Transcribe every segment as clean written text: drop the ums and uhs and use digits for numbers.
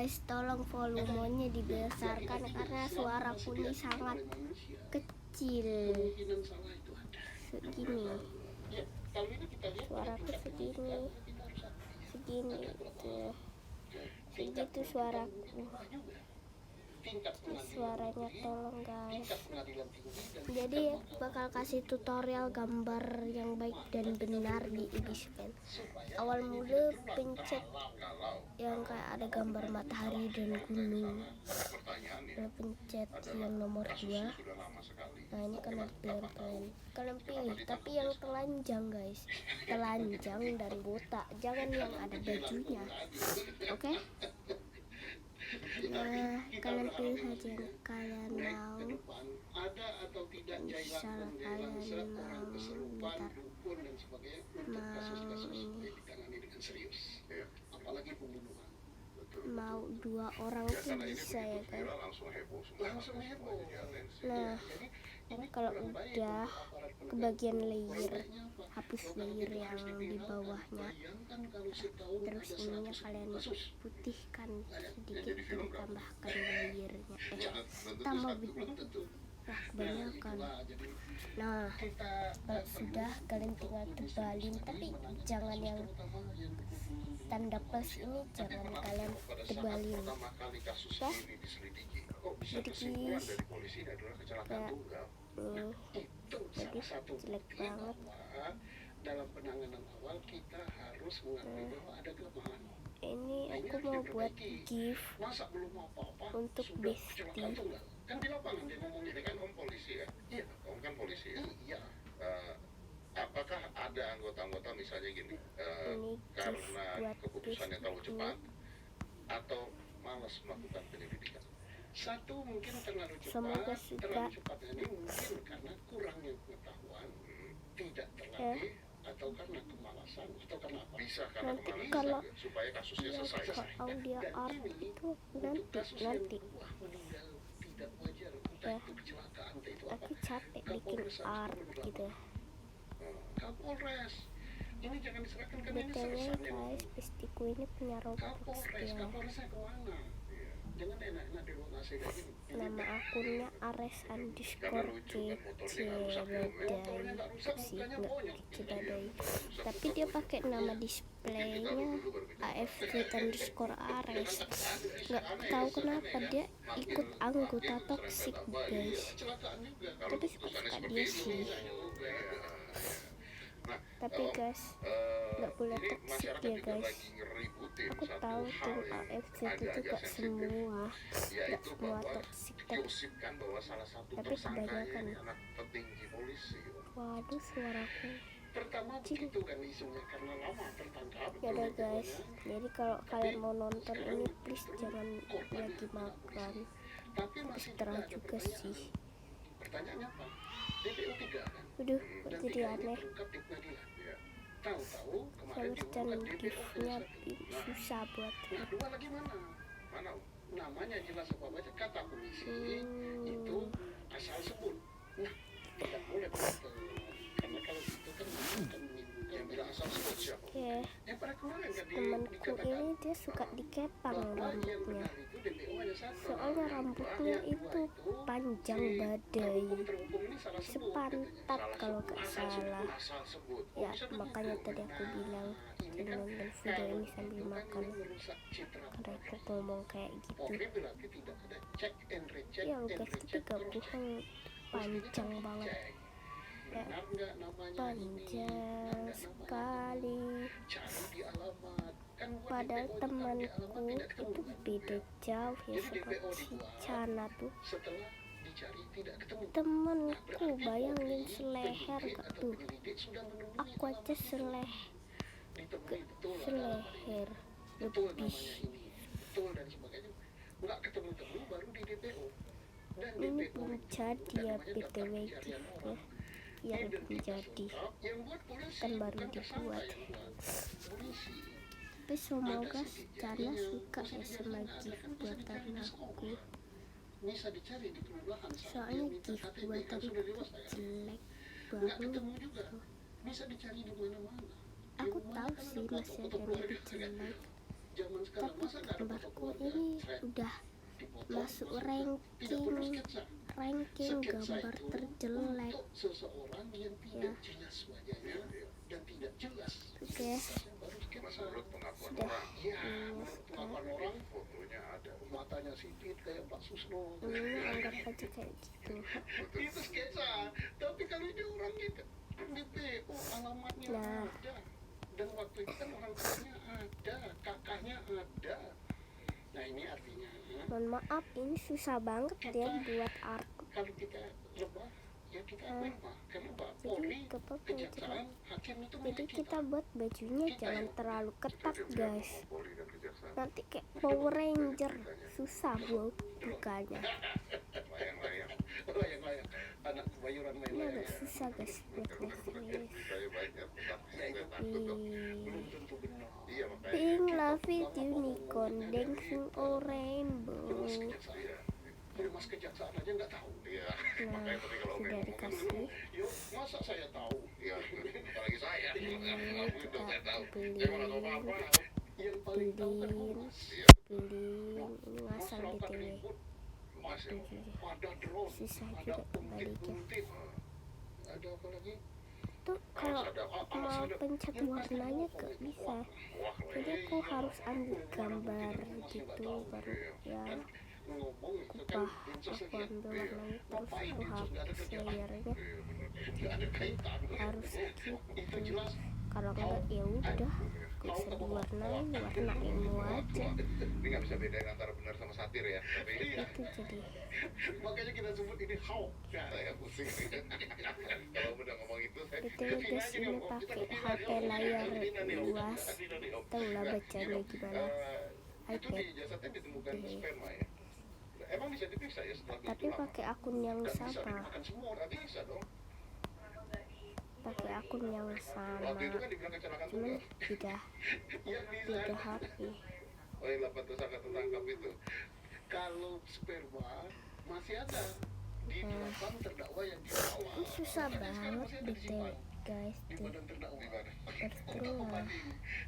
guys, tolong volumenya dibesarkan karena suaraku ini sangat kecil. Segini. Suaraku segini gitu. Segitu suaraku. Suaranya tolong guys. Jadi bakal kasih tutorial gambar yang baik dan benar di Ibispen. Awal mula pencet yang kayak ada gambar matahari dan gunung. Pencet yang nomor 2. Nah ini kalian pilih, tapi yang telanjang guys, telanjang dan botak, jangan yang ada bajunya. Oke? Nah, kalian pilih aja yang kalian mau. Misal kalian mau 2 orang tuh bisa ya kan. Nah, kalau udah ke bagian layer, hapus layer yang di bawahnya, terus ininya kalian putihkan sedikit dan tambahkan layernya, tambah kebanyakan. Nah, kalau sudah kalian tinggal tebalin, tapi jangan yang tanda plus ini jangan kalian tebalin ya. Jadi jelek banget. Dalam penanganan awal kita harus mengakui bahwa ada kelemahan. Ini aku mau buat gift untuk Besti. Kan di lapangan dia ngomong ini kan om polisi ya. Iya, om kan polisi ya. Iya. Apakah ada anggota-anggota misalnya gini, karena keputusannya terlalu cepat atau malas melakukan penyelidikan? Satu mungkin terlalu cepat, ini mungkin karena kurangnya pengetahuan, tidak terlatih, atau karena kemalasan, atau karena apa? Bisa karena kemalasan supaya kasusnya selesai. Audio art itu nanti. Ya, aku capek bikin art gitu. Kapolres, ini jangan diserahkan ke ini BTW guys, Bestiku ini punya Roblox ya. Nama akunnya ares_kcbadai. Tapi dia pakai nama displaynya AFZ_ares. Nggak tahu kenapa dia ikut anggota toxic guys. Tapi suka dia sih. Tapi guys, nggak boleh toxic ya guys. Aku tahu tim AFZ itu gak semua toxic, tapi kebanyakan. Waduh, suaraku cing. Ya udah guys, jadi kalau kalian mau nonton ini please jangan lagi makan. Istirahat juga sih. Waduh, jadi aneh. Seharusnya giftnya susah buat namanya jelas apa baca kata komisi itu asal sebut. Nah, tidak boleh begitu. Karena kalau itu kan yang bilang asal sebut siapa? Temanku ini dia suka dikepang rambutnya. Soalnya rambutnya itu panjang badai, sepantat kalau gak salah. Ya makanya tadi aku bilang jadi nonton video ini sambil makan, karena aku ngomong kayak gitu. Ya guys, itu gak bohong, panjang banget ya, panjang sekali. Padahal temanku itu beda jauh ya, seperti Cana tuh. Temanku bayangin seleher gak tuh, aku aja seleher lebih. Ini belum jadi ya BTW giftnya, ya belum jadi kan baru dibuat. Tapi semoga Cana suka ya sama gift buatan aku, soalnya gift buatanku jelek banget. Aku tahu sih masih ada yang lebih jelek, tapi gambarku ini udah dipoto, masuk maksudnya tidak perlu ranking sketsa. ranking Sketsa gambar itu terjelek. untuk seseorang yang tidak Ya. jelas wajahnya dan tidak jelas Oke, identitasnya, baru sketsa. Menurut pengakuan sudah orang, Ya, ini menurut pengakuan orang, fotonya ada. matanya sipit kayak Pak Susno. ini anggap aja kayak gitu. Itu sketsa. Tapi kalau ini orang kita di PO alamatnya Nah. ada, dan waktu itu kan orang tuanya ada, kakaknya ada. Nah ini artinya Mohon maaf, ini susah banget dia buat art. kalau kita lebah ya kita akuin mah, kenapa Jadi Polri, kepakai kejaksaan, hakim itu Jadi milik kita buat bajunya jangan terlalu ketat guys. Polri dan kejaksaan. Nanti kayak Power Ranger susah bukanya. Layang-layang. layang-layang anak kebayoran main Ini agak layang. susah guys buat guys. Saya banyak. Ya itu belum tentu benar. Iya makanya. Pink love it unicorn dancing on rainbow. Bemas kejaksaan, bemas kejaksaan aja nggak tahu. Iya. Nah, Makanya tadi kalau sudah ngomong dikasih. Yuk, masa saya tahu? Iya, apalagi saya. Ini Itu saya tahu. kita Saya mana tahu apa-apa. Yang paling tahu kan beliin, humas. Iya. beliin ini ngasal Masyarakat BTW. ribut, Mas ya. ada drone, Susah ada juga baliknya. untit-untit, ada apa lagi? Tuh kalau mau pencet warnanya gak bisa. Wah, Jadi aku harus ambil gambar gitu baru ya Ngomong itu kan ubah densus aku lagi. ambil warnanya terus Ngapain aku densus nggak ada hapus kerjaan? layarnya. Nggak ada kaitan. Harus Itu gitu. jelas. Kalau enggak ya udah gak usah diwarnain, warnain aja. Ini nggak bisa bedain antara benar sama satir ya. Tapi Itu jadi Makanya kita sebut ini how. saya pusing. Kalau udah ngomong itu saya. BTW guys ini pakai HP layar luas. Tahu lah bacanya gimana. Itu di jasadnya ditemukan sperma ya. Emang bisa diperiksa ya setelah Tapi itu lama? pakai akun yang Nggak bisa sama. dimakan semua, Nggak bisa dong. Pakai akun yang sama. Waktu itu kan dibilang kecelakaan Cuman tunggal. beda Ya bisa. beda HP. Oh yang 8 tersangka tertangkap itu. Kalau sperma masih ada di 8 terdakwa yang dibawa. Ini susah Makanya sekarang banget masih ada BTW disimpan guys di tuh. badan terdakwa. Betul.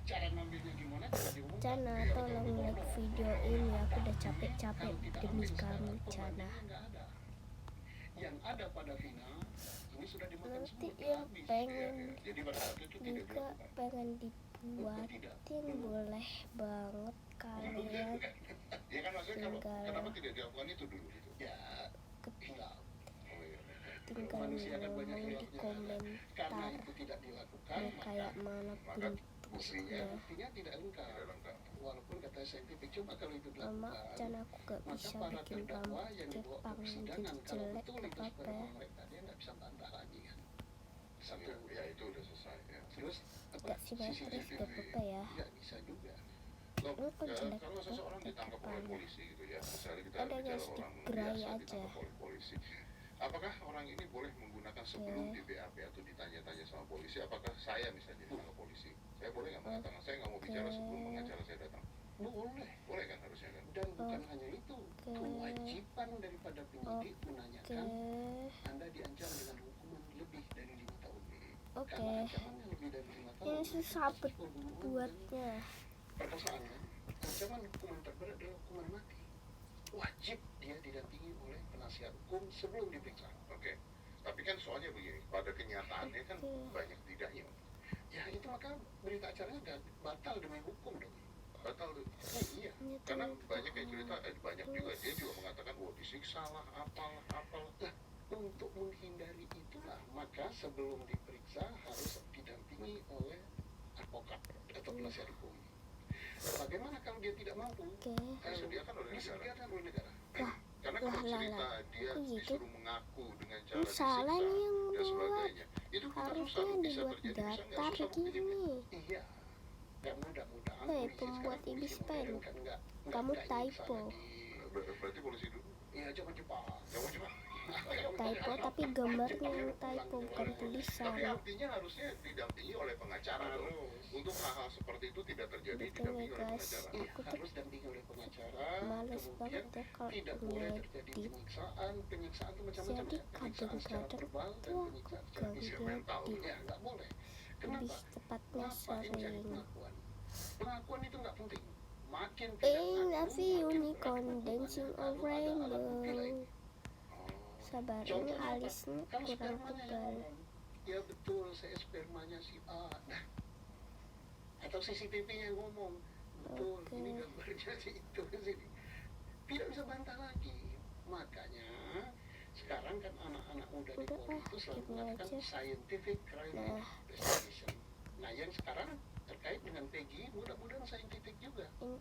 Cara ngambilnya gimana? Coba diumumkan. Cana tolong like video ini, aku udah capek-capek demi kamu Cana. Nggak ada. Yang ada pada Vina ini sudah dimakan Nanti semua. yang habis. pengen Jadi pada saat itu tidak juga dilakukan. pengen dibuatin boleh banget kalian Ya kan maksudnya kalau tinggal kenapa tidak dilakukan itu dulu gitu. Ya, hilaf. Oh iya. tinggal Manusia kan banyak ngomong di hilafnya. komentar Karena itu tidak dilakukan, mau kayak mana Maka buktinya bentuknya. buktinya tidak lengkap. tidak lengkap. Walaupun kata saintifik, coba kalau itu Mama dilakukan, Cana aku gak maka bisa para bikin terdakwa rambut yang dibawa ke Jepang jadi persidangan, kalau jelek betul itu apa sperma mereka, dia nggak bisa bantah lagi kan. Satu. Ya itu udah selesai ya. Terus apa? gak simetris gak apa ya. Nggak bisa juga. Loh, Lu kan jelek kalau seseorang banget ditangkap oleh depannya. polisi gitu ya, misalnya kita Ada bicara guys, orang digerai biasa aja. ditangkap oleh polisi, apakah orang ini boleh menggunakan sebelum Oke. di BAP atau ditanya-tanya sama polisi, apakah saya misalnya ditangkap polisi, saya boleh nggak mengatakan saya nggak mau bicara sebelum pengacara saya datang? Boleh. Boleh kan harusnya kan? Dan bukan hanya itu, kewajiban daripada penyidik Oke, menanyakan Anda diancam dengan hukuman lebih dari 5 tahun. oke. Karena ancamannya lebih dari 5 tahun. Ini susah buatnya. Perkosaan kan? Ancaman hukuman terberat adalah hukuman mati. Wajib dia didampingi oleh penasihat hukum sebelum diperiksa. Oke, tapi kan soalnya begini, pada kenyataannya kan Oke. banyak tidaknya. Ya itu maka berita acaranya nggak batal demi hukum dong. Batal tuh. Iya. Ini Karena tuh banyak yang cerita, banyak juga dia juga mengatakan, oh disiksa lah, apalah. Nah, untuk menghindari itulah maka sebelum diperiksa harus didampingi oleh advokat atau penasihat hukum. Bagaimana kalau dia tidak mampu? oke. Disediakan oleh negara. Disediakan oleh negara. Karena kalau Lah, cerita dia kok gitu? disuruh mengaku dengan cara Ini salah disiksa nih yang dan buat. sebagainya, itu kita Harusnya susah yang bisa dibuat terjadi, bisa nggak datar susah buktinya. gini. Iya. Dan mudah-mudahan Hei, polisi pembuat sekarang ibis polisi pen. modern kan nggak Kamu ingin typo. sana di- Berarti polisi dulu. Iya, jangan Jepang. Kamu cuma. Typo tapi gambarnya yang typo bukan tulisan. Tapi artinya harusnya didampingi oleh pengacara dong. Untuk hal-hal seperti itu tidak terjadi, Betul ya didampingi oleh guys, pengacara. Iya, aku tuh harus dampingi oleh pengacara. males Kemudian banget ya kalau tidak boleh terjadi ngedit. penyiksaan itu macam-macam Jadi ya. Penyiksaan secara kadang-kadang verbal dan tuh aku penyiksaan secara gak fisik. mental. ngedit. Ya, nggak boleh. Lebih Kenapa? tepatnya Ngapain cari sering. pengakuan? Pengakuan itu nggak penting. makin In the unicorn dancing on rainbow. Sabar, ini alisnya kalau kurang spermanya yang tebal. ngomong, ya betul saya spermanya si A. Atau CCTV-nya ngomong, betul Oke. ini gambarnya si itu sini. Tidak bisa bantah lagi. Makanya sekarang kan anak-anak muda di Udah Polri ah, itu selalu gitu mengatakan aja. scientific crime Nah. investigation. Nah yang sekarang terkait dengan Peggy, mudah-mudahan scientific juga. Ini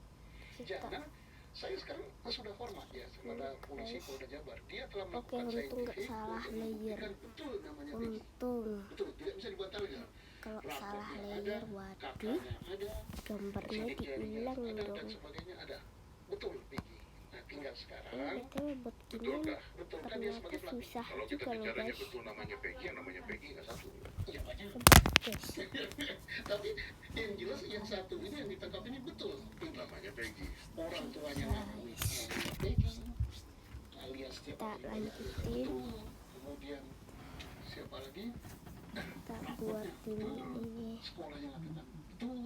kita Jangan, saya sekarang sudah hormat ya kepada polisi Polda Jabar. Dia telah Oke, melakukan untung nggak scientific salah untuk layer. membuktikan betul namanya Peggy. Untung Betul, tidak bisa dibantah lagi. kalau salah Raportnya layer, ada, waduh, kakaknya ada, gambarnya sidik jarinya diulang ada, dan dong. sebagainya ada. Betul Peggy. Nah tinggal sekarang, Ini BTW buat gini betul kan dia ternyata sebagai pelaku. susah Kalau kita juga loh bicaranya guys. betul namanya Peggy, yang namanya Peggy nggak satu. Iya banyak. Guys, Tapi yang jelas yang satu ini yang ditangkap ini betul. Namanya Peggy. Orang tuanya mengakui namanya Peggy alias siapa kita lagi? lanjutin, Kemudian siapa lagi? kita buat dulu ini Sekolahnya mengatakan betul,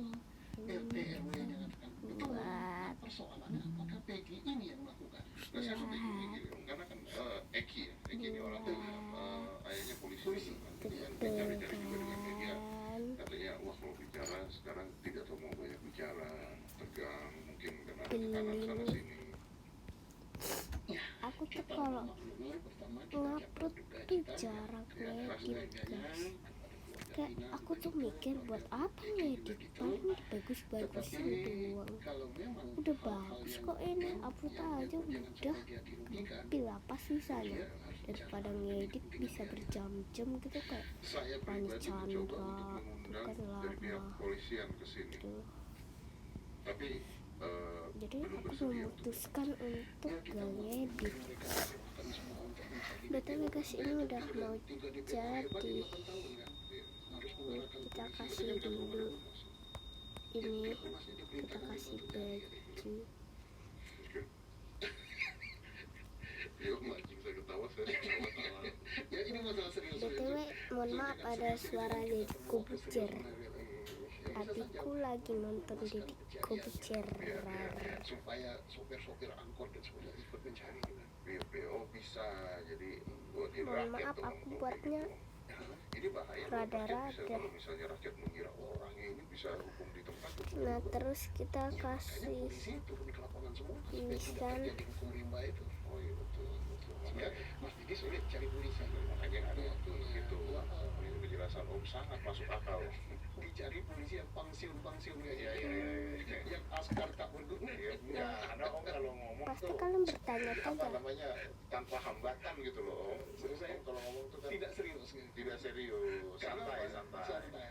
RT RW-nya mengatakan betul. buat Persoalannya apakah Peggy ini yang melakukan? Nah, saya sampai gini, karena kan Eki ya, Eki ini orang ayahnya polisi. Jadi kan bicara-bicara juga dengan media. kan. Katanya, wah kalau bicara sekarang tidak tahu mau banyak bicara, tegang, mungkin karena ada tekanan sana sini. Aku tuh kalau ngupload tuh jarang ngedit guys. Kayak aku tuh mikir buat apa ngedit, paling bagus-bagusin doang. Udah bagus kok ini, upload aja udah. Tapi apa susahnya daripada ngedit bisa berjam-jam gitu kayak Saya Pani pribadi mencoba Chandra untuk itu mengundang kan dari pihak lama kepolisian ke sini, tuh. tapi Jadi belum aku bersedia untuk memutuskan untuk gak ngedit. BTW guys, ini udah mau jadi. Ini kita kasih dulu ini, kita kasih baju. ya mancing saya ketawa, saya ketawa-tawa. Ya ini masalah serius. BTW mohon maaf ada suara Deddy Bucer. Adikku lagi nonton Deddy Bucer. Supaya sopir-sopir angkot dan sebagainya ikut mencari. BPO bisa jadi buat Mohon rakyat maaf dong. aku buatnya Ini bahaya dong, rada-rada. rakyat bisa, kalau misalnya rakyat mengira orangnya ini bisa hukum di tempat tuh. Nah terus kita Makanya kasih polisi turun ke lapangan semua supaya ini tidak kan terjadi hukum rimba itu. Oh iya betul. Sehingga Mas Didi sulit cari polisi. Makanya ada waktu gitu. Ini penjelasan Om sangat masuk akal. Dicari polisi yang pangsiun kayak Iya, gitu. iya, iya. Yang askar tak berguna. Ya, karena Om kalau ngomong pasti tuh kalian apa bertanya-tanya. namanya tanpa hambatan gitu loh. Terus saya kalau ngomong tuh kan Tidak serius. tidak serius, santai.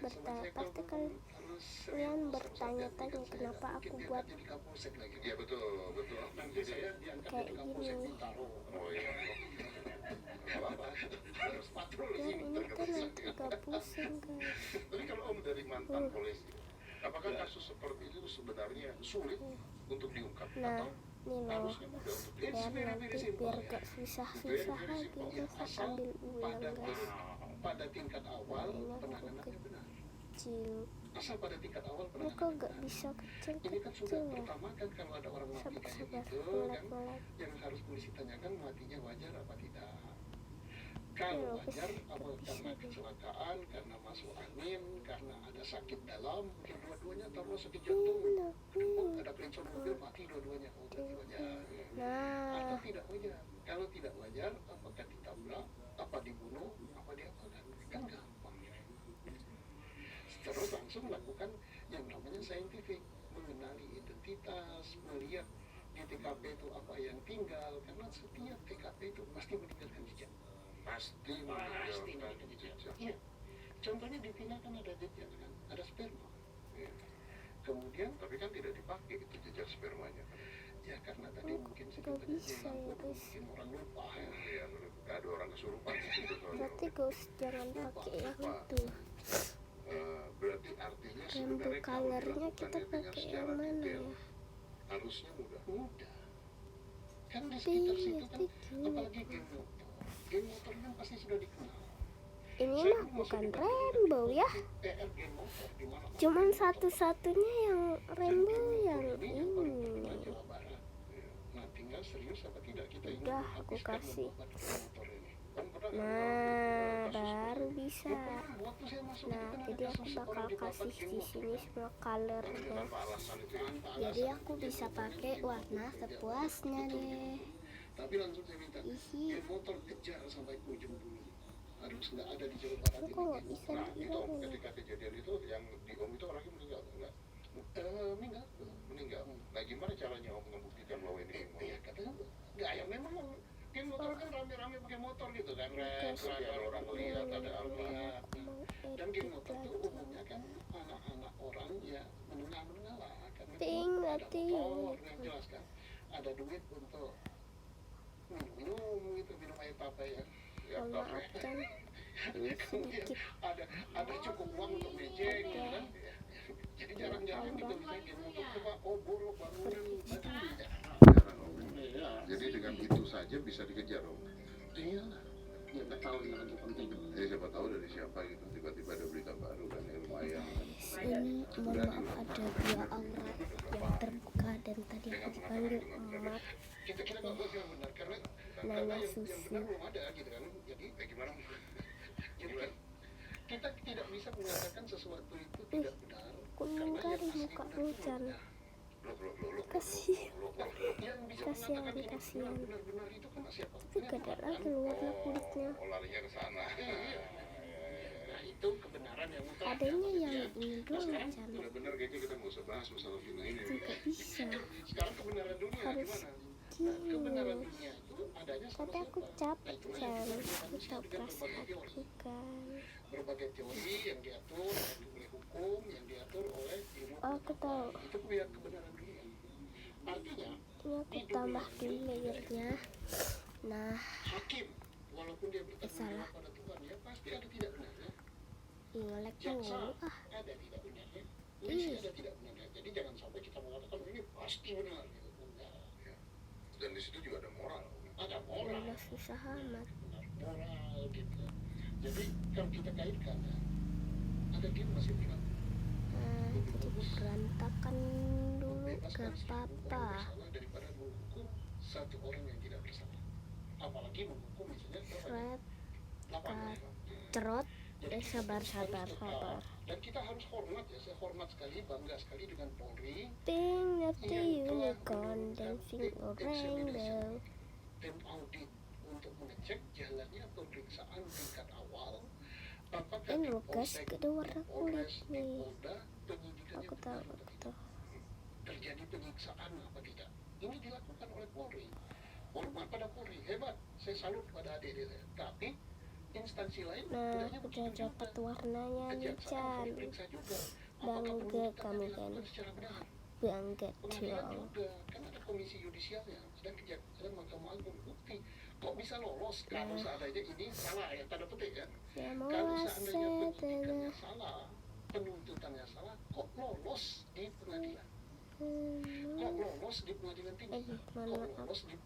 Pasti kalian bertanya-tanya kenapa aku buat jadi kapolsek lagi. Iya betul. Nanti saya diangkat kayak jadi kapolsek gini. Bintaro. Oh iya. Apa? Harus patrol di Dan sini. ini kan agak pusing guys. Tapi kalau Om dari mantan polisi, apakah kasus seperti itu sebenarnya sulit untuk diungkap Nah atau ini loh, harusnya mudah untuk biar nanti biar gak susah-susah lagi bisa ambil ulang guys. Pada tingkat awal Ini aku penanganannya benar. kecil, Asal pada tingkat awal ini penanganan. kok gak bisa Ini kan sudah kecil-kecil ya. pertama kan kalau ada orang mati kayak Sabar-sabar, gitu kan melek-melek. yang harus polisi tanyakan matinya wajar apa tidak. Ini Kalau loh guys, wajar gak apa bisa karena deh. kecelakaan, karena masuk angin, karena ada sakit dalam, mungkin dua-duanya taruh sakit jantung. Ada pencuri mobil mati dua-duanya, oh berarti wajar. Nah Atau tidak wajar. Kalau tidak wajar, apakah ditabrak, apa dibunuh, apa diapakan, kan gampang. Terus langsung lakukan yang namanya scientific, mengenali identitas, melihat di TKP itu apa yang tinggal, karena setiap TKP itu pasti meninggalkan jejak. pasti meninggalkan jejak. Iya. Contohnya di Tina kan ada jejak kan, ada sperma. Iya. Kemudian Tapi kan tidak dipakai itu jejak spermanya. ya karena tadi mungkin gak sekitar bisa ya guys. mungkin orang lupa ya. Iya, ada orang kesurupan di situ soalnya. Berarti guys jangan pakai yang itu. Berarti artinya Rainbow sebenarnya kalau colornya kita dilakukannya dengan pakai secara yang mana detail, ya? Harusnya mudah. Kan di Tapi sekitar situ kan, gini apalagi geng motor kan pasti sudah dikenal. Ini mah bukan rainbow ya. Cuman satu-satunya yang rainbow yang ini. Udah aku kasih. Nah, baru bisa. Nah, jadi aku bakal kasih di sini semua colornya. Jadi aku bisa pakai warna sepuasnya deh. Tapi langsung saya minta Isi. motor kejar sampai ke ujung bumi. Harus nggak ada di Jawa Barat Aku ini. nggak bisa Nah itu bilang. ketika kejadian itu yang di Om itu orangnya meninggal enggak? Meninggal. Nah gimana caranya Om membuktikan bahwa ini Om? Ya katanya nggak ya memang geng motor kan rame-rame pakai motor gitu kan. Ada orang lihat, ada apa? Dan geng motor tuh umumnya kan anak-anak orang ya menengah lah. Karena Ping, ada mati. motor yang jelas kan. Ada duit untuk minum gitu, minum air papa ya. Maafkan ini Kemudian sedikit. ada cukup uang untuk mejeng gitu kan. Jadi jarang-jarang kita bisa geng motor coba borok bangunan batu ya. Jadi dengan itu saja bisa dikejar Om. Iya lah. Ya nggak tahu yang lagi penting. Siapa tahu dari siapa gitu tiba-tiba ada berita baru kan ya lumayan kan. Ini mohon maaf ada 2 aurat yang terbuka dan tadi aku dipanggil emak Kita nggak buat yang benar karena nanya yang susu. benar belum ada gitu kan. Jadi Gimana? jadi kan kita tidak bisa mengatakan sesuatu itu tidak benar. Kuning kali muka hujan. Kasihan. Yang bisa Kasihan, mengatakan ini kasihan. benar itu kan siapa? Tapi gak ada lagi warna kulitnya. Oh larinya ke sana. Iya. Nah itu kebenaran yang mutlak. Adanya yang ini doang Chan. Benar-benar kayaknya kita nggak usah bahas masalah Vina ini. Juga bisa. Sekarang kebenaran dunia Harus gimana? Kebenaran gini. dunia itu adanya sama Tapi aku siapa? capek Chan. Aku tahu perasaan aku kan. Berbagai teori yang diatur oleh hukum, yang diatur oleh ilmu. Oh, aku tahu. Itu punya kebenaran dunia. Artinya Ini aku tambah dulu layernya. Nah, hakim walaupun dia bertanggung salah. jawab pada Tuhan ya pasti ada tidak benarnya. ngelek Jaksa dulu ada tidak benarnya. Polisi ada tidak benarnya. Jadi jangan sampai kita mengatakan ini pasti benar gitu. Enggak. Dan di situ juga ada moral. Ada moral. Udah susah amat. Moral gitu. Jadi kalau kita kaitkan ya, ada game masih bilang Jadi berantakan dulu gak apa-apa. bersalah daripada menghukum satu orang yang tidak bersalah. Apalagi menghukum misalnya Fred, 8 orang. cerot, sabar. Dan kita harus hormat ya, saya hormat sekali, bangga sekali dengan Polri Ping of the unicorn dancing rainbow. dan audit untuk mengecek jalannya pemeriksaan tingkat awal. Apakah Ini di loh guys, Polsek, ada warna di kulit Polres, di nih. Polda, penyidikannya Aku benar tahu apa tidak? tuh. Terjadi penyiksaan apa tidak? Ini dilakukan oleh Polri. Hormat pada Polri, hebat. Saya salut pada adik-adik saya. Tapi instansi lain Nah, hendaknya udah begitu dapat juga. warnanya nih Kejaksaan harus Chan. diperiksa juga. Apakah Bangga penuntutan kamu kan. dilakukan secara benar? Bangga Pengadilan dong. juga, kan ada komisi yudisialnya dan kejaksaan Mahkamah Agung bukti. Kok bisa lolos kalau seandainya ini salah ya, tanda petik ya. Ya mau Kalau seandainya penyidikannya setelah salah, penuntutannya salah, kok lolos di pengadilan? Kok lolos di pengadilan tinggi? Kok maaf. lolos di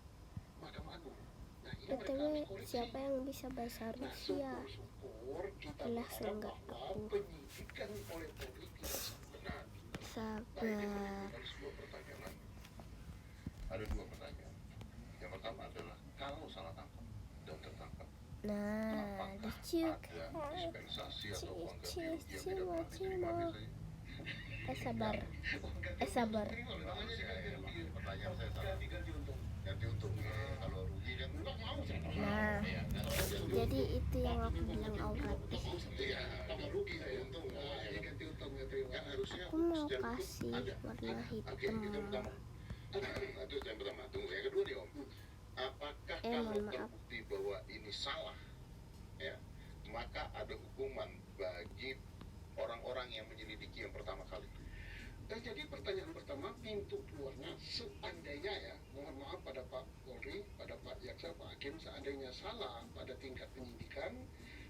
Mahkamah Agung? Nah, ini mereka BTW harus koreksi. siapa yang bisa bahasa Nah, Rusia? syukur-syukur kita Jelas berharap enggak bahwa aku. penyidikan oleh Polri tidak benar. Sabar. Harus dua pertanyaan. Ada dua pertanyaan. Yang pertama adalah kalau salah tangkap dan tertangkap, Nah, apakah lucu ada dispensasi atau uang ganti rugi yang tidak pernah diterima biasanya? sabar. Sabar. Pertanyaan saya salah. Ganti untung. Kalau rugi kan nggak mau saya. Nah, jadi itu yang aku bilang aurat. Iya, kalau rugi saya untung. Ganti untung kan harusnya Aku mau secara hukum kasih ada. warna Oke, hitam. itu pertama. Itu yang pertama. Tunggu yang kedua nih Om. Apakah kalau mohon maaf. terbukti bahwa ini salah, ya, maka ada hukuman bagi orang-orang yang menyelidiki yang pertama kali. Jadi pertanyaan pertama, pintu keluarnya seandainya ya, mohon maaf pada Pak Polri, pada Pak Jaksa, Pak Hakim, seandainya salah pada tingkat penyidikan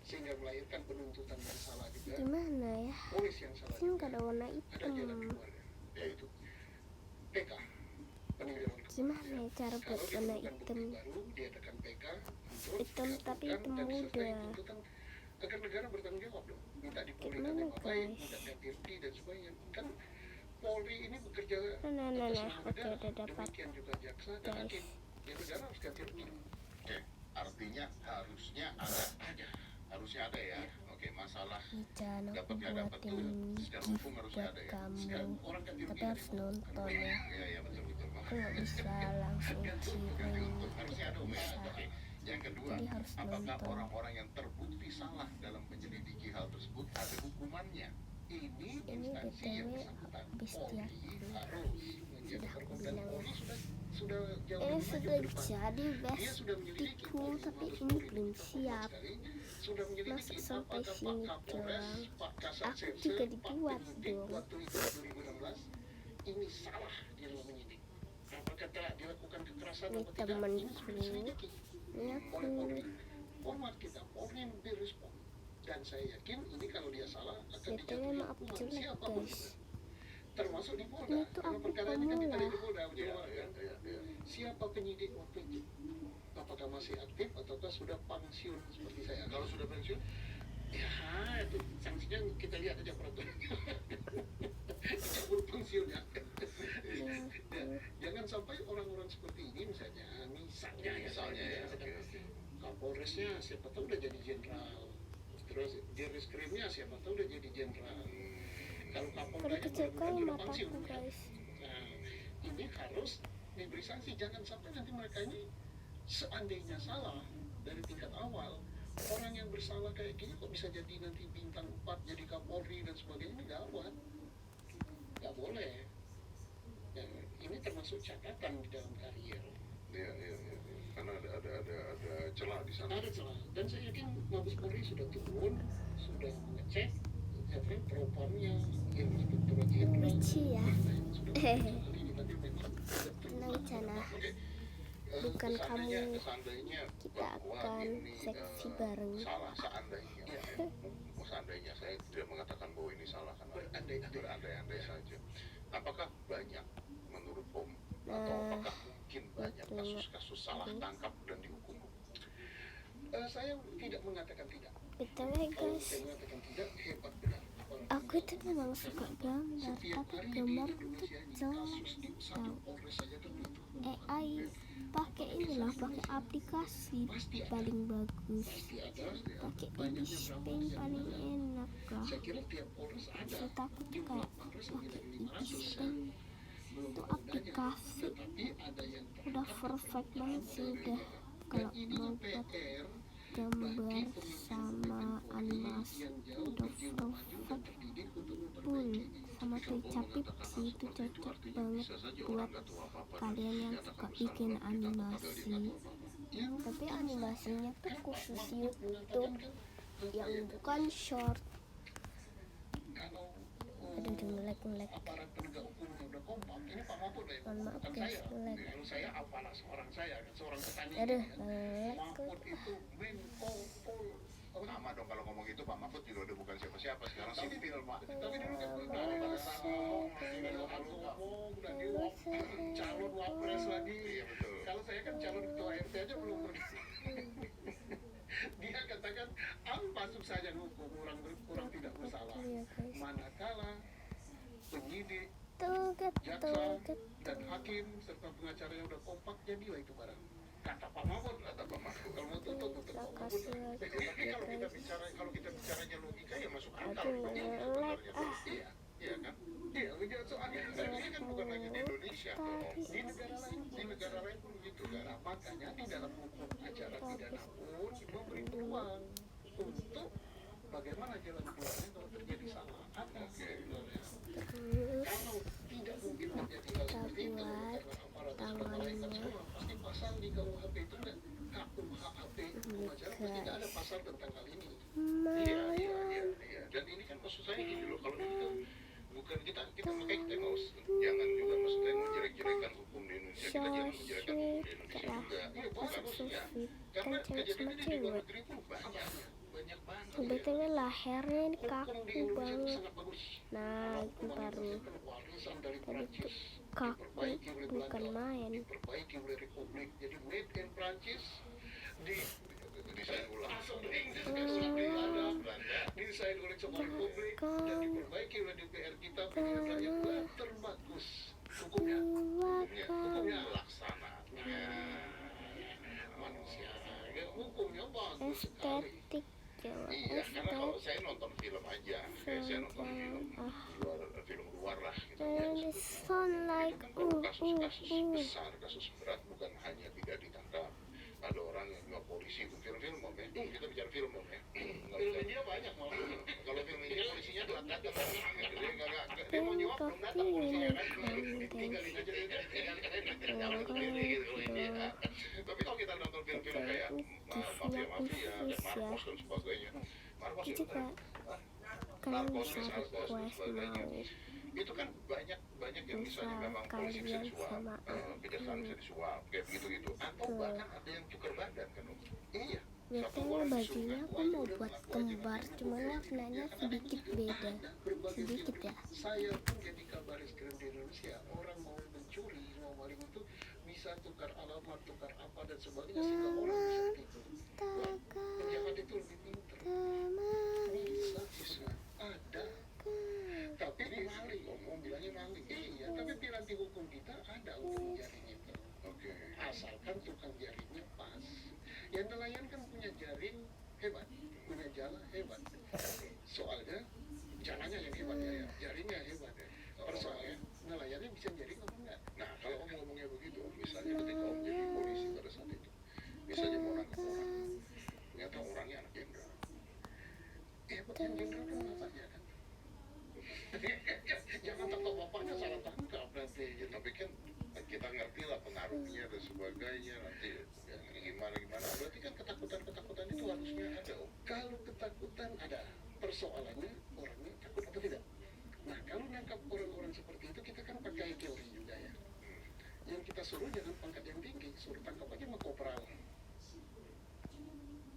sehingga melahirkan penuntutan yang salah juga, Gimana ya? polis yang salah Ini juga, nggak ada warna ada jalan hitam. keluarnya, yaitu PK, peninjauan Gimana ya cara buat Kalau warna ditemukan hitam? bukti baru, diadakan PK untuk Hitam tapi digabungkan hitam dan disertai muda. tuntutan agar negara bertanggung jawab dong, minta dipulihkan Gimana, yang baik, guys? minta ganti rugi dan sebagainya. Kan Polri ini bekerja Nah, atas nama oke, negara, udah dapat, demikian juga jaksa dan guys. hakim. Ya negara harus ganti rugi. Oke, artinya harusnya ada ya. Oke, masalah Jangan aku dapat nggak dapat tuh buatin secara gift hukum harusnya buat ada ya. kamu, Sekarang orang ganti rugi tapi harus nonton ya. Iya betul. Aku nggak bisa langsung Ganti kirim, untung harusnya ada nggak ya. bisa. Oke. Yang kedua, Jadi harus apakah nonton. orang-orang yang terbukti salah dalam menyelidiki hal tersebut ada hukumannya? Ini Ini instansi yang BTW bersangkutan. habis Polri dia harus menjadi Sudah aku korban, dan bilang. Polri sudah jauh ini lebih maju sudah ke depan. jadi Dia sudah menyelidiki bestikku, Polri, tapi Mabes ini Polri belum kita siap. sekali, sudah menyelidiki Masa sampai apakah sini Pak Kapolres, doang? Pak Kasat Aku Serse, juga Pak dibuat Penyidik dong. waktu itu 2016 ini salah di dalam menyidik. Apakah telah dilakukan kekerasan Ini atau tidak? Ini temanku. sudah diselidiki Ini oleh aku. Polri. Format kita, Polri berespon. Dan saya yakin ini kalau dia salah akan BTW dijatuhi maaf hukuman jelek, siapapun guys. itu. Termasuk di Polda. Ini tuh Karena aku perkara ini kan pemula. kita di Polda Jawa Iya, Barat, kan? Siapa penyidik waktu itu? Apakah masih aktif ataukah sudah pensiun seperti saya? Kalau sudah pensiun, Ya, itu sanksinya kita lihat aja peraturannya. Dicabut pensiunnya. Iya, Ya, jangan sampai orang-orang seperti ini misalnya ya, oke. Kapolresnya siapa tahu udah jadi jenderal, terus di reskrimnya siapa tahu udah jadi jenderal. Kalau Kapoldanya Kecil baru kali udah mataku, pensiun. guys. Nah, ini harus diberi sanksi. Jangan sampai nanti mereka ini seandainya salah dari tingkat awal, orang yang bersalah kayak gini kok bisa jadi nanti bintang 4, jadi Kapolri dan sebagainya, ini gawat. Nggak boleh. Ya, ini termasuk catatan di dalam karier. Iya. Karena ada celah di sana. Ada celah. Dan saya yakin Mabes Polri sudah turun, sudah mengecek propamnya, yang inspektorat jenderal. Lucu ya. Sudah mengecek ini, tapi memang betul. Tenang Cana, bukan Seandainya kita bahwa akan ini, seksi bareng. salah seandainya saya tidak mengatakan bahwa ini salah karena berandai-andai saja. Apakah banyak menurut Om atau apakah mungkin banyak kasus-kasus salah tangkap dan dihukum? Saya tidak mengatakan tidak. BTW Kalau guys, saya mengatakan tidak, hebat benar. aku itu memang suka gambar, Setiap tapi hari di gambar Indonesia ini kecil. kasus di satu Polres saja kan itu AI pakai inilah, pakai aplikasi paling bagus, pasti ada. pakai Ibis Paint paling enak lah. Saya kira tiap Polres ada. Saya takut tuh Jumlah kayak Polres pakai lebih dari Ibis 500 ya. Paint Belum itu ada bedanya. aplikasi Tetapi ada yang udah perfect banget sih, udah kalau mau buat PR gambar sama animasi udah perfect full, sama Teca Pipsi itu cocok banget buat kalian yang suka bikin animasi. Tapi animasinya tuh khusus YouTube yang bukan short. kalau Aduh, ngelek. aparat penegak hukumnya udah kompak, ini Pak Mahfud ya, Mohon maaf bukan guys, saya. ngelek. Kalau saya apalah seorang petani. Aduh, ya. ngelek. Mahfud itu Menko Pol. Sama dong kalau ngomong itu Pak Mahfud juga udah bukan siapa-siapa sekarang sipil Pak. Tapi dulu kan pernah pada saat ngomong, udah dia calon wapres lagi. Iya betul. Kalau saya kan calon ketua RT aja belum pernah. Dia katakan apa susahnya hukum orang tidak bersalah. Iya guys, Manakala penyidik, tuget. dan hakim serta pengacaranya udah kompak, jadilah itu barang. Kata Pak Mahfud. Kalau mau tutup Pak Mahfud. Tapi kalau kita bicaranya logika ya masuk akal. Aduh, ngelek. Iya kan? Iya, soalnya ini kan bukan lagi di Indonesia, di negara lain pun begitu kan. Nah, makanya di dalam hukum acara pidana pun memberi peluang untuk bagaimana jalan keluarnya kalau terjadi salah. Ada sebenarnya. Kalau tidak mungkin terjadi hal seperti itu karena aparat malaikat semua, pasti pasal di KUHP itu enggak, KUHP hukum acara pasti tidak ada pasal tentang hal ini. Iya. Dan ini kan maksud saya gini loh, kalau ini kan bukan kita makanya kita nggak usah, jangan juga maksudnya menjelek-jelekan hukum di Indonesia, kita jangan menjelekkan hukum di Indonesia juga. Iya, bagusnya. Karena Kan cewek kejadian sama ini di luar cewek. negeri itu banyak banget. BTW lehernya ini Hukum di kaku Indonesia itu banget. sangat bagus. Nah, itu baru Warisan dari tadi tuh Prancis kaku, diperbaiki oleh bukan Belanda, main. diperbaiki oleh Republik. Jadi made in Prancis di Desain ulang. masuk ke Inggris kan sudah ada kepada publik dan diperbaiki oleh DPR kita pilihan rakyat terbagus. Hukumnya laksananya manusia. Hukumnya bagus sekali. estetik Jawa, Iya, karena kalau saya nonton film aja, saya nonton film luar lah gitu ya. and the sound like Kasus-kasus besar, kasus berat, bukan hanya tidak ditangkap. Ada orang yang nggak polisi itu film-film om ya. Kita bicara film om ya. Film India banyak malah. Kalau film India polisinya telat datang. Dia mau nyuap belum datang polisinya kan. Tinggalin aja Tapi kalau kita nonton film-film kayak mafia-mafia, Marcos dan sebagainya. Marcos itu juga kalian bisa request mau itu kan banyak yang misalnya memang polisi bisa disuap, kejaksaan bisa disuap, kayak begitu atau bahkan ada yang tukar badan kan om. Iya. biasanya bajunya aku mau buat kembar cuman warnanya sedikit beda sedikit ya. Saya pun jadi kabar reskrim di Indonesia, orang mau mencuri, mau maling itu bisa tukar alamat, tukar apa dan sebagainya sehingga orang bisa tipu. Penjahat itu lebih pintar. Bisa siswa ada. Tapi di maling, ngomong bilangnya maling. Iya, tapi piranti hukum kita ada untuk menjaring itu. Oke. Asalkan tukang jaringnya pas. Yang nelayan kan punya jaring hebat, punya jala hebat. Soalnya jalannya yang hebat ya, jaringnya hebat ya. Persoalannya nelayannya bisa jaring apa enggak? Nah, kalau om ngomongnya begitu, misalnya ketika om jadi polisi pada saat itu, misalnya mau nangkep orang, ternyata orangnya anak jenderal. Yang jenderal kan bapaknya kan. Jangan tangkap bapaknya salah tangkap nanti. Ya, tapi kan kita ngerti lah pengaruhnya dan sebagainya nanti ya, gimana. Berarti kan ketakutan itu harusnya ada om. Kalau ketakutan ada, persoalannya orangnya takut apa tidak? Nah, kalau nangkap orang-orang seperti itu kita kan pakai teori juga ya. Yang kita suruh jangan pangkat yang tinggi, suruh tangkap aja sama kopral.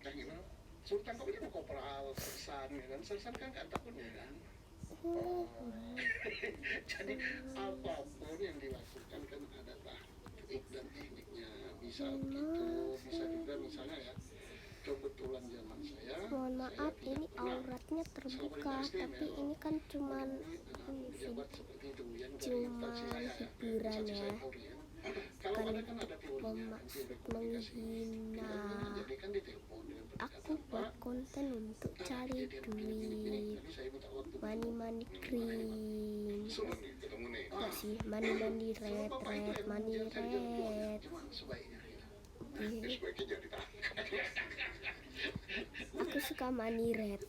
Nah gimana? Suruh tangkap aja sama kopral, sersan ya kan? Sersan kan nggak takut ya kan? Jadi apapun yang dilakukan kan ada trik dan tekniknya. Bisa begitu, bisa juga misalnya ya. Kebetulan zaman saya. Mohon maaf saya ini tidak pernah auratnya terbuka tapi ini kan cuman ini sih pejabat seperti itu yang dari cuman instansi saya ya. hiburan Instansi ya saya Polri ya. Kalau ada kan ada teorinya, bermaksud nanti ada komunikasi. menghina. Jadi kan ditelepon dengan Aku pendekatan, buat Pak, konten untuk cari kejadian begini. duit Tadi saya minta waktu. mani krim Sudah nih, ketemu nih. enggak sih mani red mani red Cuma sebaiknya ya. Ya, sebaiknya jangan ditangkap. aku suka mani red.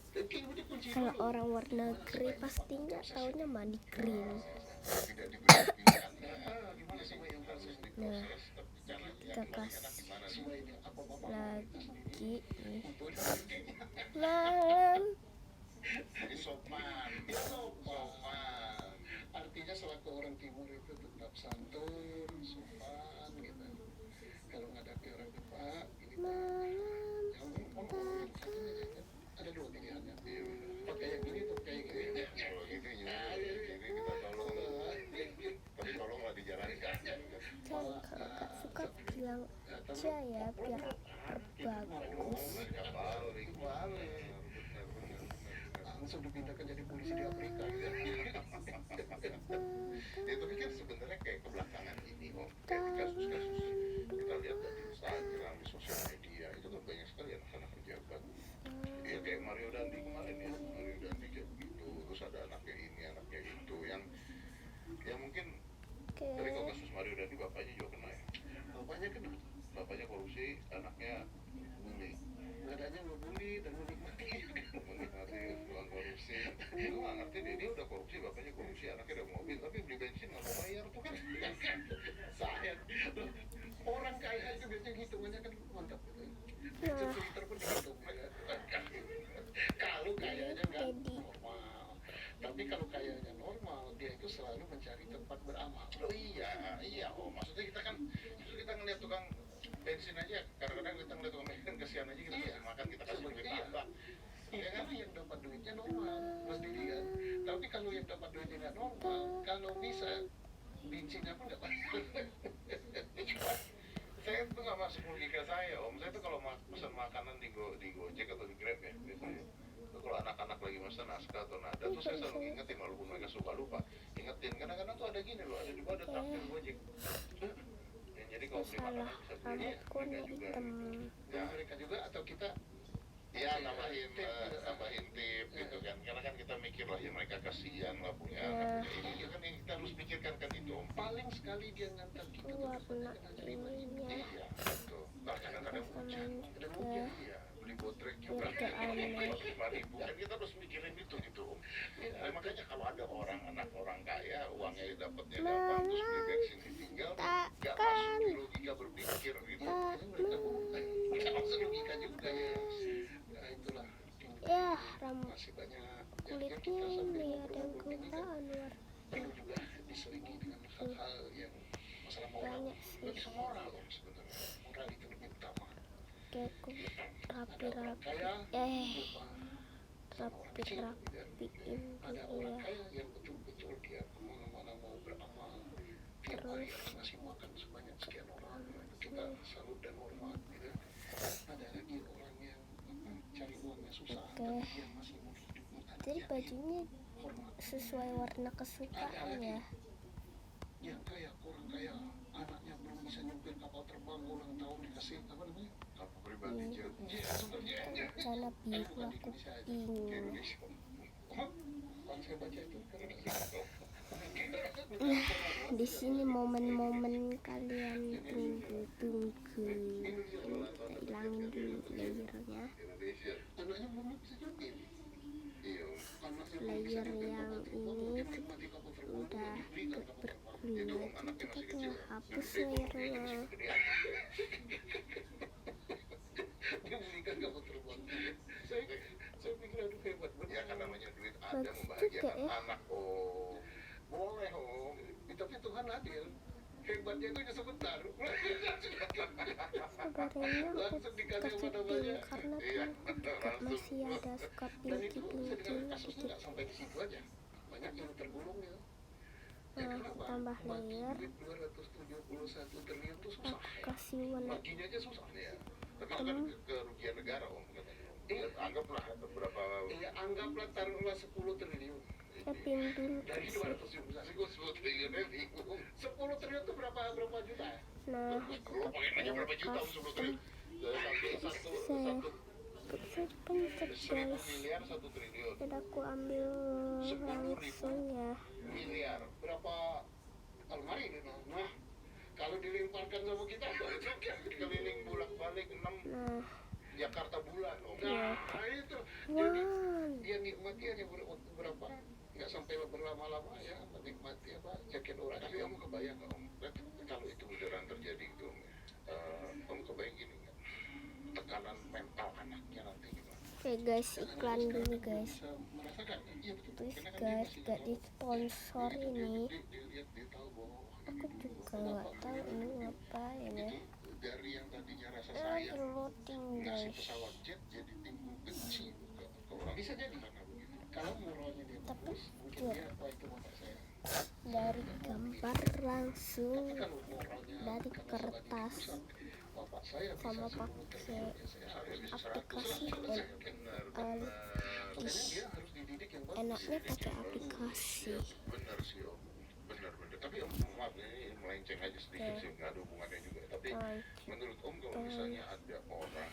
Kalau orang luar negeri pasti nggak taunya mani green. Tidak diberi pilihan. Gimana sih yang harus Nah, Caranya kita pas gimana? sebaiknya apa-apa lagi nih malam Jadi sopan. Artinya selaku orang timur itu tetap santun, sopan gitu. Kalau menghadapi orang tua, ini malam ada dua pilihannya. Pakai yang ini atau pakai yang ini. Kalau gitu ya, ini kita tolong. Tapi tolonglah dijalankan. kalau kak suka bilang aja ya biar bagus. Langsung dipindahkan jadi polisi di Afrika. Ya tapi kan sebenarnya kayak kebelakangan ini om, kayak kasus-kasus kita lihat dari Instagram, di sosial media itu kan banyak sekali anak-anak pejabat. Ya kayak Mario Dandi kemarin ya, Mario Dandi kayak begitu, terus ada anaknya ini, anaknya itu, yang mungkin dari Oke, kasus Mario Dandi bapaknya juga kena ya, Bapaknya kena. bapaknya korupsi, anaknya bully, Nadanya ngebully dan menikmati. menikmati uang korupsi. Gue nggak ngerti deh, dia udah korupsi, bapaknya korupsi, anaknya ada mobil, tapi beli bensin nggak mau bayar tuh kan. Sayang. Loh, orang kaya itu biasanya hitungannya kan mantap gitu. Twitter pun dihitung ya. Kalau kayanya nggak normal. Tapi kalau kayanya normal, dia itu selalu mencari tempat beramal. Oh iya, oh maksudnya kita kan justru kita ngeliat tukang bensin aja, kadang-kadang kita ngeliat tukang bensin kesian aja kita kasih makan, kita kasih duit tambah. Ya kan yang dapat duitnya normal, sendiri kan. Tapi kalau yang dapat duitnya nggak normal, kalau bisa bensinnya pun nggak bayar. Saya tuh nggak masuk logika saya om, saya tuh kalau pesan makanan di Gojek atau di Grab ya biasanya, Kalau anak-anak lagi masa naskah atau nada tuh saya selalu ingetin, walaupun mereka suka lupa, ingetin. Kadang-kadang tuh ada gini loh, ada juga ada traktir gojek. Ya, jadi kalau beli Salah makanan bisa beli rambutku warna mereka juga. hitam. Ya, mereka juga atau kita ya nambahin tip gitu kan, karena kan kita mikir lah ya mereka kasihan lah punya anak punya ini kan yang kita harus pikirkan kan itu Om. paling sekali dia ngantar kita tuh Warna terima ininya Iya betul. Nah kadang-kadang hujan, dan ke mungkin iya beli botrek juga biar ke aneh. 5.000 kan kita harus mikirin itu gitu Om. Nah, makanya kalau ada anak orang kaya uangnya dapatnya gampang terus beli bensin ditinggal nggak masuk di logika berpikir gitu. mereka masuk logika juga ya. Nah itulah Ya, rambut masih banyak yang kulitnya kita sambil ini ada yang ngobrol-ngobrol ini kan gumpaan warna penuh juga diselingi dengan hal-hal yang masalah moral. banyak sih. Bagi semua orang Om sebenarnya. Moral itu lebih utama. kayak rapi-rapi Kaya lupa sama orang kecil, gitu ya. rapiin Ada gitu orang ya. kaya yang betul-betul dia kemana-mana mau beramal tiap hari harus ngasih makan sebanyak sekian orang. Kita salut dan hormat gitu. Ada lagi orang yang cari uangnya susah tapi dia masih mau hidup Jadi bajunya hormat. sesuai warna kesukaan ya. Yang kaya, orang kaya, anaknya belum bisa nyupir kapal terbang, ulang tahun dikasih apa namanya? Apa pribadi jet? Celana biru aku pink. Kalau saya baca itu kan Nah, di sini momen-momen kalian tunggu-tunggu. Kita hilangin dulu layernya. Indonesia. anaknya belum bisa nyupir. Iya. Anaknya belum bisa Layer nyupir yang kapal terbang, ini mungkin menikmati kapal terbang, udah dia dibelikan kapal terbang. berguna, jadi kita tinggal hapus layernya. Dia belikan kapal terbang. Saya pikir aduh hebat Ya benar. kan namanya duit ada Bagus membahagiakan juga ya. anak Om. Boleh Om. Tapi Tuhan adil. Hebatnya itu hanya sebentar. Sabarnya aku Langsung dikasih kasih apa pink namanya. karena Iya. juga masih ada suka Dan itu saya dengar pinky-pinky kasusnya dikit. nggak sampai di situ aja. Banyak yang tergulung ya. Ya Nah, kenapa? tambah Bagi layer, duit 271 triliun itu susah. aku kasih warna Baginya aja susah. Ya. Tapi itu kan kerugian negara Om katanya. Iya. Anggaplah beberapa Ya anggaplah taruhlah 10 triliun. pink dulu Dari kasih. 271. Gue 10 triliunnya bingung. 10 triliun itu berapa juta ya? Nah, Lu pengen nanya berapa juta Om 10 triliun? Satu saya pencet 1000 guys. miliar 1 triliun. Dan aku ambil 10.000 langsung ya. miliar. Berapa almari itu? Nah, kalau dilemparkan sama kita Keliling bolak-balik 6 Nah, Jakarta bulan Om. nah itu jadi one. dia nikmati hanya berapa nggak sampai berlama-lama ya menikmati apa jaket orang. Tapi Om kebayang nggak Om, kalau itu beneran terjadi gitu Om kebayang gini nggak, tekanan mental anaknya nanti gimana? Oke guys, iklan dulu guys. Bisa merasakan iya betul. Please Karena kan guys, dia gak masih di sponsor dia ini. lihat dia tahu bahwa Aku juga gak tahu ini ngapain ya. itu dari yang tadinya rasa Lagi sayang loading ngasih guys. pesawat jet jadi timbul benci ke orang. Bisa jadi karena begitu. Kalau moralnya dia Tapi bagus, mungkin ya. dia apa itu bapak saya. Dari gambar langsung Tapi kalau moralnya dari karena kertas sebagai pusat, bapak saya bisa sama 10 pakai triliun, ya saya harus bisa 100 aplikasi triliun. Benar, dan Makanya dia harus dididik yang bagus. enaknya pakai aplikasi. benar sih Om, benar. Tapi Om maaf ini melenceng aja sedikit sih, nggak ada hubungannya juga. Tapi menurut Om kalau misalnya ada orang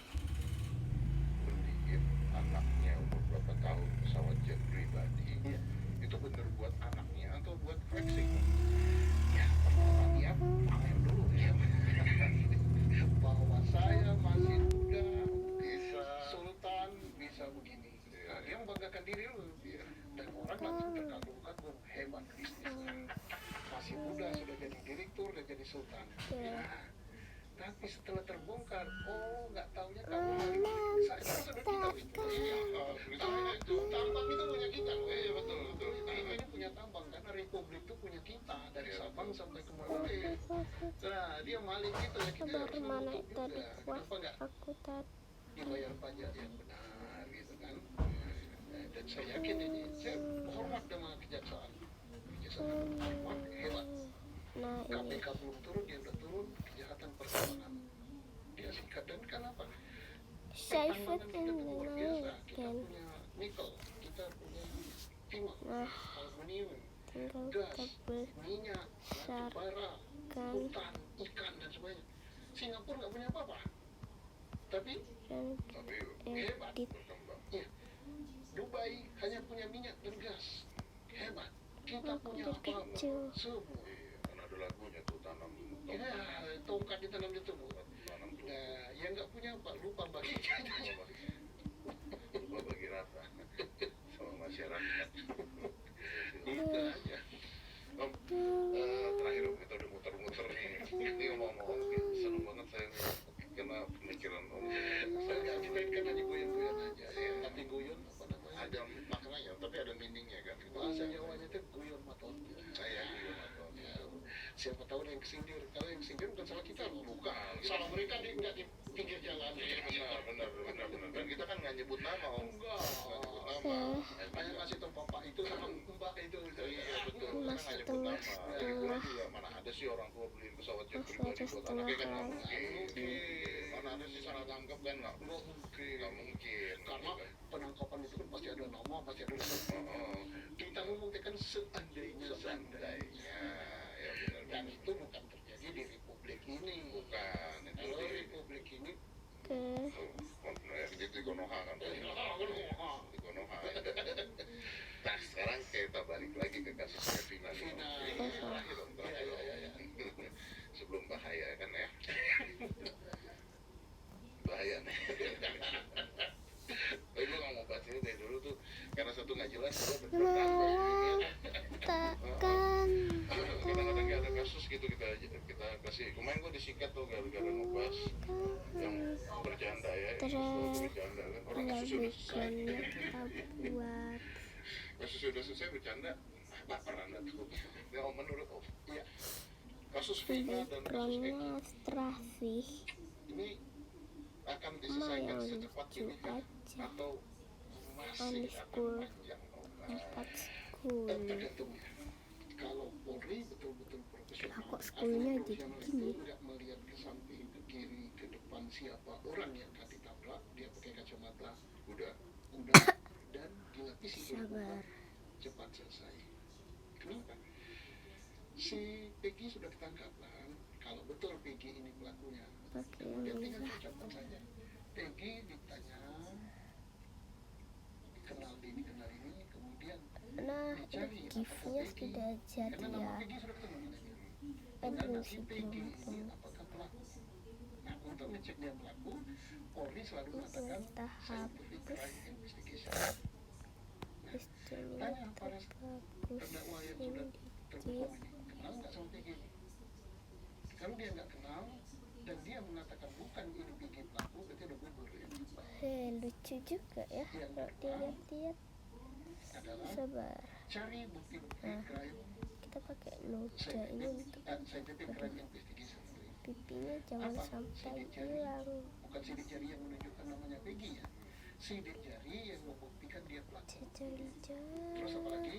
beliin anaknya umur berapa tahun pesawat jet pribadi, itu bener buat anaknya atau buat flexing? Ya, pertama dia pamer dulu ya. Bahwa saya masih muda, Bisa. sultan, bisa begini. Nah, dia membanggakan diri dulu. Dan orang langsung terkagum-kagum, hebat bisnisnya. Masih muda, sudah jadi direktur, sudah jadi sultan. Nah, tapi setelah terbongkar, oh nggak taunya kamu saya kan sudah tahu itu. Misalnya itu tambang itu punya kita loh. Iya betul. Kita ini punya tambang karena Republik itu punya kita dari Sabang sampai ke Merauke. Nah, dia maling kita ya kita Sabar harus mana menuntut tadi juga. kuas Kenapa nggak aku tadi. dibayar pajak yang benar gitu kan? Dan saya yakin ini, saya hormat sama kejaksaan. Kejaksaan hormat, hebat. Nah ini KPK belum turun, dia udah turun. Kejahatan pertambangan dia sikat dan kenapa? save it Pertambangan kita and tuh luar then biasa. Kita again. punya nikel, kita punya timah, Nah, aluminium, tinggal gas, kita minyak, batu bara, besarkan hutan, ikan dan sebagainya. Singapura nggak punya apa-apa, tapi dan Tapi hebat. edit. berkembang. Ya, Dubai hanya punya minyak dan gas, hebat. Kita Aku punya apa? kecil. Semua. Iya, kan ada lagunya tuh tanam Ya, tongkat ditanam di tubuh. tanam tuh. Nah, yang nggak punya apa? Lupa bagi. Lupa bagi rata sama masyarakat. Itu aja. Om, terakhir Om, kita udah muter-muter nih. Ini ngomong-ngomong, seneng banget saya kena pemikiran Om. Saya nggak dikaitkan hanya goyang-goyang aja. Ya, nanti goyang apa namanya? Ada maknanya, tapi ada meaningnya kan. Bahasa Jawanya itu goyang maton. Saya juga nggak tahu. Ya, siapa tahu ada yang kesindir. Kalau yang kesindir bukan salah kita loh. Bukan. Salah mereka nggak di pinggir jalan. Benar. Dan kita kan nggak nyebut nama Om. Enggak. Nggak nyebut nama. Hanya ngasih tahu bapak itu sama mbak itu. Iya betul. Kita Mas nggak nyebut nama. setengah. Juga mana ada sih orang tua beliin pesawat jet Masih pribadi ada buat anaknya kan nggak setengah mungkin. Mana ada sih salah tangkap kan nggak mungkin. mungkin. Karena penangkapan itu kan pasti ada nama, pasti ada Oh, kita ngomong kan seandainya. seandainya ya benar. Dan itu bukan terjadi di republik ini. Bukan itu Kalau di republik ini di Konoha kan. Di Konoha. Nah sekarang kita balik lagi ke kasusnya Vina. Terakhir Om, terakhir Om. Sebelum bahaya kan ya. Bahaya nih. Tapi gue nggak mau bahas ini dari dulu tuh karena satu nggak jelas, dua berkembang. Takkan Kadang-kadang kayak ada kasus gitu kita kasih. Kemarin gue disikat tuh gara-gara ngebahas yang bercanda ya. Bercanda kan orang kasusnya udah selesai. kita buat Kasusnya udah selesai bercanda. Baperan tuh. Ya Om menurut Om. Iya. Kasus Vina dan kasus Eki backgroundnya traffic ini akan diselesaikan yang secepat lucu ini kah? aja. Atau masih Only akan school panjang Om? tempat school. tergantung ya. Kalau Polri betul-betul profesional, Lah, kok schoolnya atau jadi profesional gini? itu nggak melihat ke samping, ke kiri, ke depan siapa orang yang akan ditabrak, dia pakai kacamata Udah. dan dilapisi dengan Sabar. cepat selesai. Kenapa? Si Peggy sudah ketangkap kan? Kalau betul Peggy ini pelakunya, Pakai kemudian yang tinggal merah. ucapkan saja. Peggy ditanya, dikenal ini, kemudian Nah, dicari giftnya sudah jadi karena nama ya. Peggy sudah ketemu. Aduh, Karena si si Peggy belum ini apakah pelaku? Nah, untuk ngecek dia pelaku, Polri selalu mengatakan kita scientific hapus crime investigation. istrinya Tanya para terbagus terdakwa yang sudah terbohong ini, kenal nggak sama Peggy? Kalau dia nggak kenal dan dia mengatakan bukan ini Peggy pelaku, berarti udah gugur ya. lucu juga ya kalau dilihat-lihat. Adalah Sabar, cari bukti-bukti Nah. crime kita pakai noda ini untuk scientific crime investigation. pipinya jangan Apa? sampai Sidik jari. hilang. Bukan sidik jari yang menunjukkan namanya Peggy ya. Sidik jari yang membuktikan dia pelaku. Jajal-jal Terus apa lagi?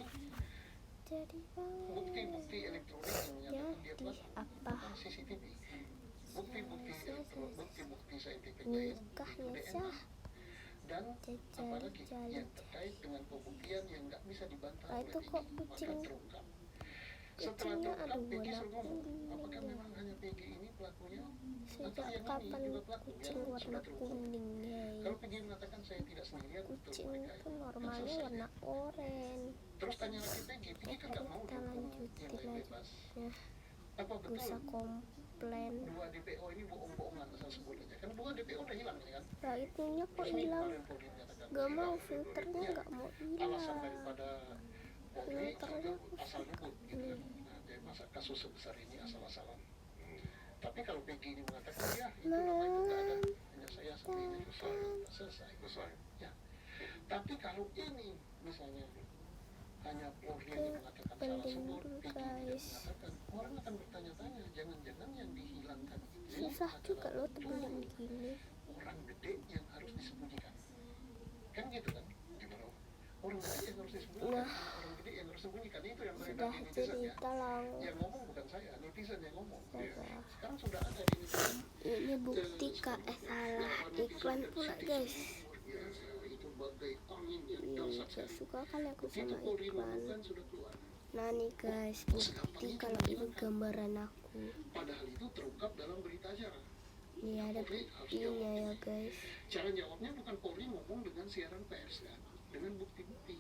jadi banget. Bukti-bukti elektronik yang menyatakan dia Jadi pelaku. apa? CCTV. Bukti-bukti elektronik, bukti-bukti scientific lain, Nikahnya DNA. sah. Dan apalagi Jajal-jal. yang terkait dengan pembuktian yang nggak bisa dibantah Nah, oleh itu kok Peggy, maka kucing- terungkap. Setelah kucingnya terungkap, ada Peggy warna suruh ngomong, kuning apakah ya. memang hanya Peggy ini pelakunya? Sejak kapan kucing warna kuning ya? Kalau Peggy mengatakan saya tidak sendirian, betul Kucing mereka itu itu. normalnya selesai. warna oranye. Terus tanya lagi Peggy kan nggak mau Kita dihukum lanjutin nilai lagi bebas. ya. Apa Gak usah betul komplain. dua DPO ini bohong-bohongan asal sebut aja? Kan dua DPO udah hilang ini kan? Lah itunya kok Resmi hilang? kemarin Polri menyatakan Gak mau, hilang. filternya Ya, gak mau alasan hilang. daripada Polri Filternya asal nyebut gitu kan. Nah, jadi masa kasus sebesar ini asal-asalan. Tapi kalau Peggy ini mengatakan ya itu nama itu nggak ada, hanya saya sendiri selesai. Ya. Tapi kalau ini misalnya hanya Polri yang mengatakan salah sebut, Peggy tidak guys. mengatakan, orang akan bertanya-tanya, jangan-jangan yang dihilangkan itu Susah juga adalah lo temenin gini. orang gede yang harus disembunyikan. Kan gitu kan? Gimana Om? Orang gede yang harus disembunyikan, Nah. orang gede yang harus disembunyikan itu yang beredar Sudah di netizen ya. cerita lang. Yang ngomong bukan saya, netizen yang ngomong. Sabar. Sekarang sudah ada di netizen. Ini bukti KS salah iklan pula guys. Luar biasa, itu sebagai angin yang Ih, dahsyat gak sekali. suka kali aku Begitu sama Polri iklan. mengumumkan sudah keluar. Nah nih guys, bukti kalau itu gambaran aku. Padahal itu terungkap dalam berita acara. Nih ada buktinya ya guys. Cara jawabnya bukan Polri ngomong dengan siaran pers kan, dengan bukti-bukti.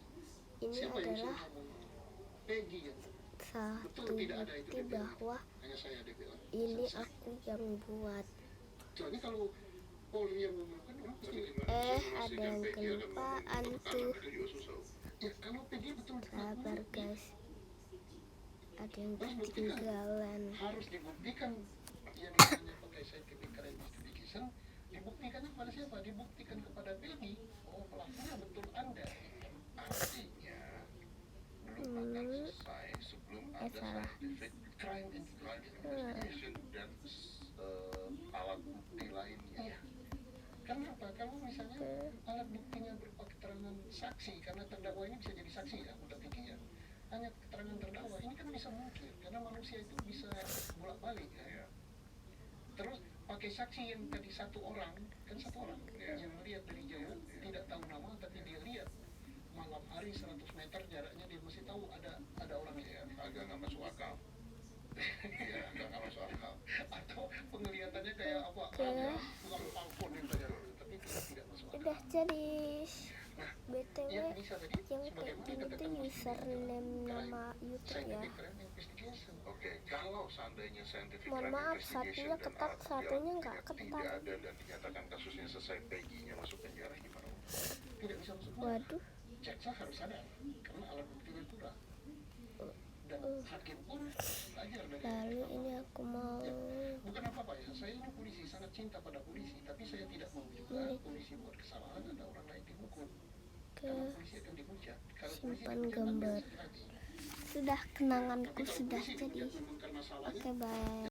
Ini Siapa yang adalah suruh ngomong? Peggy yang satu bukti bahwa hanya saya DPO. ini aku yang buat. Soalnya kalau Polri yang ngomongkan orang pasti Ada yang kelupaan tuh. ya kalau Peggy betul Sabar guys, ada yang ketinggalan. harus dibuktikan yang namanya pakai scientific crime investigation, dibuktikannya kepada siapa? Dibuktikan kepada Peggy. Oh, pelakunya betul Anda. Artinya belum akan selesai sebelum ada Salah. scientific Crime investigation dan alat bukti lainnya. Iya. Kenapa? Kalau misalnya alat buktinya berupa keterangan saksi, karena terdakwa ini bisa jadi saksi ya, udah Peggy ya. Hanya keterangan terdakwa ini kan bisa mungkin, karena manusia itu bisa bolak-balik ya. Terus pakai saksi yang tadi satu orang yang melihat dari jauh, tidak tahu nama tapi dia lihat malam hari 100 meter jaraknya, dia masih tahu ada orangnya ya. Agak nggak masuk akal. Ya, agak nggak masuk akal. Atau penglihatannya kayak apa? Ada tulang falcon yang tadi, tapi tidak masuk akal. Udah jadi. BTW Yang bisa tadi yang kayak gini tuh username nama YouTube ya. scientific crime investigation. Oke, kalau seandainya scientific Mohon crime maaf, investigation satunya dan ketat, alat bukti satunya alat nggak bukti ketat. tidak ada dan dinyatakan kasusnya selesai, Peggy-nya masuk penjara gimana? Tidak bisa masuk. Waduh, Jaksa harus sadar karena alat buktinya kurang. Dan hakim pun belajar dari lalu ini aku mau bukan apa-apa ya, saya ini polisi, sangat cinta pada polisi, tapi saya tidak mau juga polisi buat kesalahan ada orang lain dihukum. ke Karena polisi akan dihujat. Kalau polisi simpan dihujat, gambar. lagi. Sudah kenanganku Tapi kalau sudah polisi jadi. dihujat, memangkan masalahnya, Oke, bye.